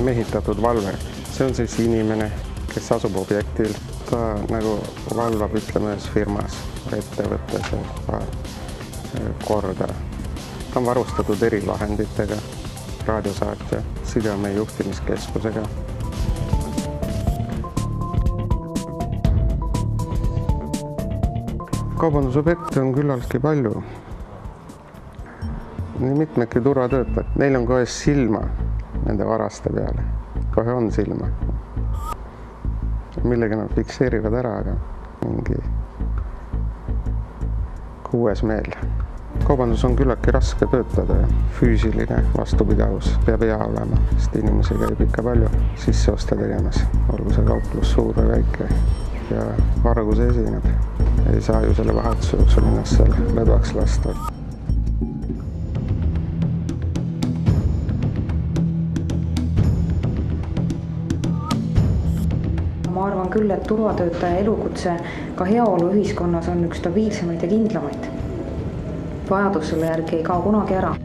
mehitatud valve. See on siis inimene, kes asub objektil. Ta nagu valvab, ütleme, ühes firmas, ettevõttes korda. Ta on varustatud erivahenditega, raadiosaatja, sideme juhtimiskeskusega. Kaubandusobjekte on küllaltki palju. Nii mitmedki turvatöötajad. Neil on kohe silma nende varaste peale. Kohe on silma. Millega nad fikseerivad ära, aga mingi 6 meel. Kaubandus on küllaltki raske töötada ja füüsiline vastupidavus peab hea olema, sest inimesi käib ikka palju sisseoste tegemas, olgu see kauplus suur või väike ja vargus esineb. Ei saa ju selle vahetuse jooksul ennast seal lõdvaks lasta. Ma arvan küll, et turvatöötaja elukutse ka heaoluühiskonnas on üks stabiilsemaid ja kindlamaid. Vajadus selle järgi ei kao kunagi ära.